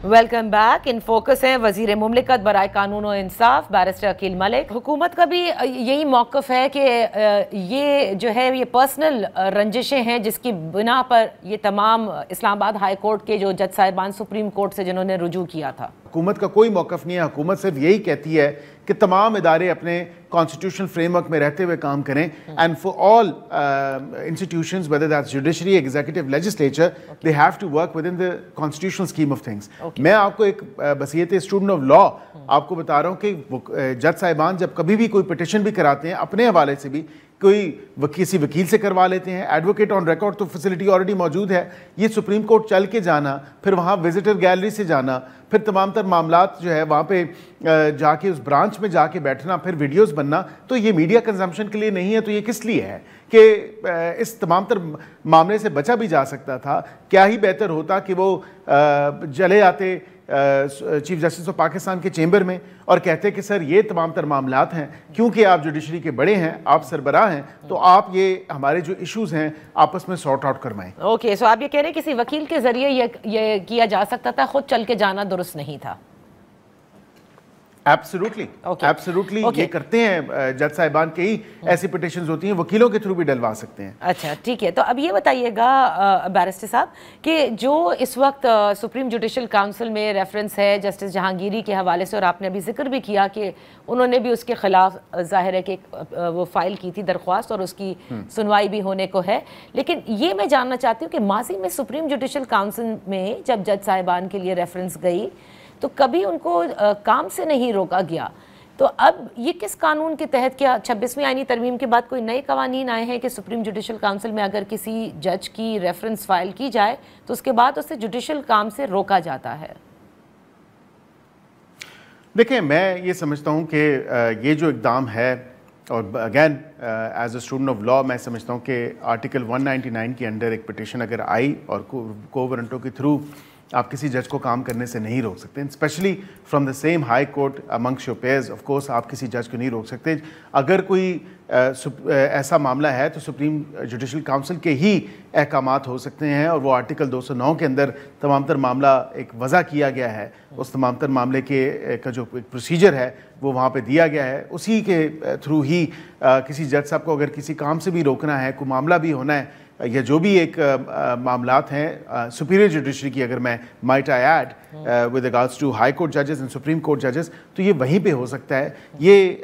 Welcome back. In focus हैं वजीर मुमलिकत बराए कानून और इंसाफ बैरिस्टर अकील मलिक। हुकूमत का भी यही मौक़िफ़ है कि ये जो है ये पर्सनल रंजिशें हैं जिसकी बिना पर ये तमाम इस्लामाबाद हाई कोर्ट के जो जज साहिबान सुप्रीम कोर्ट से जिन्होंने रुजू किया था। हुकूमत का कोई मौक़िफ़ नहीं है। हुकूमत सिर्फ यही कहती है कि तमाम इदारे अपने कॉन्स्टिट्यूशनल फ्रेमवर्क में रहते हुए काम करें and for all institutions whether that's judiciary executive legislature they have to work within the constitutional scheme of things. मैं आपको एक बसीयत स्टूडेंट ऑफ लॉ आपको बता रहा हूँ कि जज साहिबान जब कभी भी कोई पिटिशन भी कराते हैं अपने हवाले से भी कोई किसी वकील से करवा लेते हैं। एडवोकेट ऑन रिकॉर्ड तो फैसिलिटी ऑलरेडी मौजूद है। ये सुप्रीम कोर्ट चल के जाना, फिर वहाँ विजिटर गैलरी से जाना, फिर तमाम तर मामलात जो है वहाँ पे जाके उस ब्रांच में जाके बैठना, फिर वीडियोस बनना, तो ये मीडिया कंजम्पशन के लिए नहीं है। तो ये किस लिए है कि इस तमाम तर मामले से बचा भी जा सकता था। क्या ही बेहतर होता कि वो चले आते चीफ जस्टिस ऑफ पाकिस्तान के चेंबर में और कहते कि सर ये तमाम तर मामलात हैं, क्योंकि आप जुडिशरी के बड़े हैं, आप सरबराह हैं, तो आप ये हमारे जो इश्यूज हैं आपस में सॉर्ट आउट करवाएं। ओके, सो आप ये कह रहे हैं किसी वकील के जरिए ये किया जा सकता था, खुद चल के जाना दुरुस्त नहीं था। एब्सोल्युटली, एब्सोल्युटली ये करते हैं जज साहिबान के ही ऐसी पिटिशंस होती हैं, वकीलों के थ्रू भी डलवा सकते हैं। अच्छा ठीक है, तो अब ये बताइएगा बैरिस्टर साहब कि जो इस वक्त सुप्रीम जुडिशल काउंसिल में रेफरेंस है जस्टिस जहांगीरी के हवाले से, और आपने अभी जिक्र भी किया कि उन्होंने भी उसके खिलाफ जाहिर है कि वो फाइल की थी दरख्वास्त और उसकी सुनवाई भी होने को है, लेकिन ये मैं जानना चाहती हूँ कि माजी में सुप्रीम जुडिशल काउंसिल में जब जज साहिबान के लिए रेफरेंस गई तो कभी उनको काम से नहीं रोका गया। तो अब ये किस कानून के तहत, क्या 26वीं आईनी तरमीम के बाद कोई नए कवानीन आए हैं कि सुप्रीम जुडिशल काउंसिल में अगर किसी जज की रेफरेंस फाइल की जाए तो उसके बाद उसे जुडिशल काम से रोका जाता है? देखिए, मैं ये समझता हूँ कि ये जो इक़दाम है, और again as a student of law मैं समझता हूँ कि आर्टिकल 199 के अंडर एक पिटिशन अगर आई और को वारंटों के थ्रू आप किसी जज को काम करने से नहीं रोक सकते, specially from the same high court amongst your pairs. Of course आप किसी जज को नहीं रोक सकते। अगर कोई ऐसा मामला है तो सुप्रीम जुडिशल काउंसिल के ही अहकामात हो सकते हैं, और वो आर्टिकल 209 के अंदर तमाम तर मामला एक वज़ा किया गया है। उस तमाम तर मामले के का जो प्रोसीजर है वो वहाँ पे दिया गया है, उसी के थ्रू ही किसी जज साहब को अगर किसी काम से भी रोकना है, कोई मामला भी होना है, या जो भी एक मामलात हैं सुपीरियर जुडिशरी की, अगर मैं might I add with regards to high court जजेस एंड सुप्रीम कोर्ट जजेस, तो ये वहीं पे हो सकता है। ये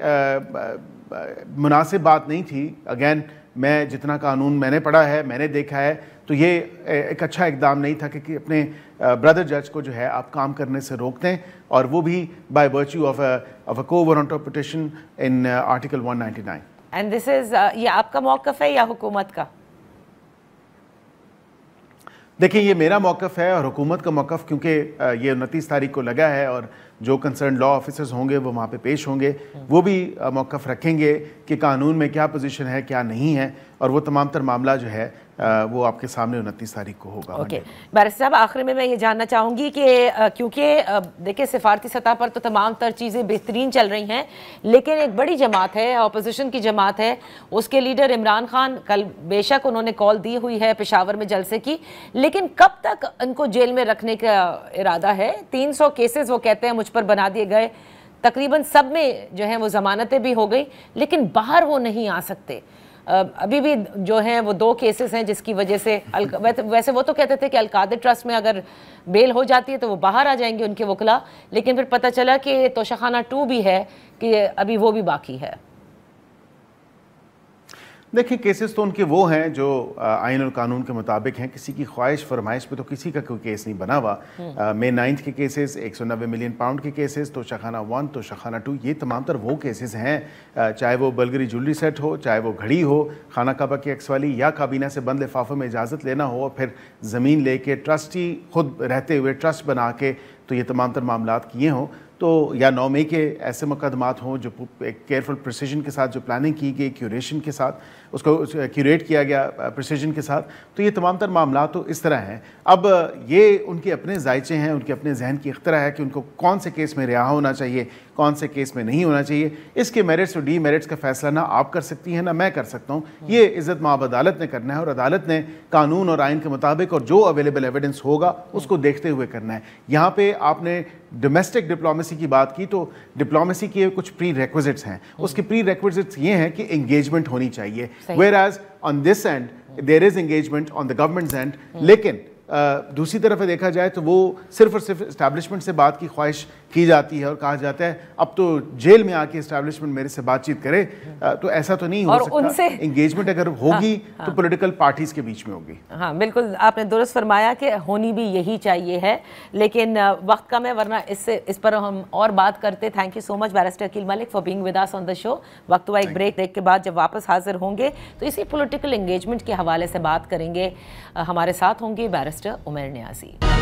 मुनासिब बात नहीं थी। अगैन मैं जितना कानून मैंने पढ़ा है, मैंने देखा है, तो ये एक अच्छा इक़दाम नहीं था कि अपने ब्रदर जज को जो है आप काम करने से रोक दें, और वो भी बाय वर्च्यू ऑफ अ को warrant of petition in article 199। And this is ये आपका मौक़िफ़ है या हुकूमत का? देखिए, ये मेरा मौक़िफ़ है और हुकूमत का मौक़िफ़, क्योंकि ये 29 तारीख को लगा है और जो कंसर्न लॉ ऑफिसर्स होंगे वो वहाँ पे पेश होंगे, वो भी मौक़िफ़ रखेंगे कि कानून में क्या पोजीशन है क्या नहीं है, और वो तमाम तर मामला जो है वो आपके सामने 29 तारीख को होगा। ओके बैरिस्टर साहब, आखिर में मैं ये जानना चाहूँगी कि क्योंकि देखिए सिफारती सतह पर तो तमाम तर चीज़ें बेहतरीन चल रही हैं, लेकिन एक बड़ी जमात है, अपोजिशन की जमात है, उसके लीडर इमरान खान, कल बेशक उन्होंने कॉल दी हुई है पेशावर में जलसे की, लेकिन कब तक उनको जेल में रखने का इरादा है? 300 केसेस वो कहते हैं मुझ पर बना दिए गए, तकरीबन सब में जो है वो ज़मानतें भी हो गई, लेकिन बाहर वो नहीं आ सकते। अभी भी जो हैं वो 2 केसेस हैं जिसकी वजह से वैसे वो तो कहते थे कि अलकादर ट्रस्ट में अगर बेल हो जाती है तो वो बाहर आ जाएंगे उनके वकला, लेकिन फिर पता चला कि तोशाखाना 2 भी है कि अभी वो भी बाकी है। देखिए, केसेस तो उनके वो हैं जो आइन और कानून के मुताबिक हैं। किसी की ख्वाहिश फरमाइश पे तो किसी का कोई केस नहीं बना हुआ। मई 9 के केसेस, 190 मिलियन पाउंड के केसेस, तोशाखाना 1, तोशाखाना 2, ये तमाम तर वो केसेस हैं, चाहे वो बल्गरी ज्वेलरी सेट हो, चाहे वो घड़ी हो, खाना काबा की एक्स वाली, या काबीना से बंद लिफाफों में इजाज़त लेना हो और फिर ज़मीन लेके ट्रस्टी खुद रहते हुए ट्रस्ट बना के तो ये तमाम तर मामलात किए हों। तो या 9 मई के ऐसे मुकदमात हों जो एक केयरफुल प्रिसीजन के साथ जो प्लानिंग की गई, क्यूरेशन के साथ उसको क्यूरेट किया गया प्रिसीजन के साथ, तो ये तमाम तर मामला तो इस तरह हैं। अब ये उनके अपने जायचे हैं, उनके अपने जहन की इख्तरा है कि उनको कौन से केस में रिहा होना चाहिए, कौन से केस में नहीं होना चाहिए। इसके मेरिट्स और डी मेरिट्स का फैसला ना आप कर सकती हैं ना मैं कर सकता हूँ, ये इज़्ज़त माब अदालत ने करना है और अदालत ने कानून और आइन के मुताबिक और जो अवेलेबल एविडेंस होगा उसको देखते हुए करना है। यहाँ पे आपने डोमेस्टिक डिप्लोमेसी की बात की, तो डिप्लोमेसी के कुछ प्री रिक्विजिट्स हैं। उसके प्री रिक्विजिट्स ये हैं कि एंगेजमेंट होनी चाहिए, whereas on this end there is engagement on the government's end. लेकिन दूसरी तरफ देखा जाए तो वो सिर्फ और सिर्फ इस्टेब्लिशमेंट से बात की ख्वाहिश की जाती है और कहा जाता है अब तो जेल में आके इस्टेब्लिशमेंट मेरे से बातचीत करे, तो ऐसा तो नहीं हो सकता। एंगेजमेंट अगर होगी तो पॉलिटिकल पार्टीज के बीच में होगी। हाँ बिल्कुल, आपने दुरुस्त फरमाया कि होनी भी यही चाहिए है, लेकिन वक्त कम है, वरना इस पर हम और बात करते। Thank you so much barrister Aqeel Malik for being with us on the show. वक्त हुआ एक ब्रेक के बाद जब वापस हाजिर होंगे तो इसी पॉलिटिकल एंगेजमेंट के हवाले से बात करेंगे। हमारे साथ होंगे बैरिस्टर उमर नियाज़ी।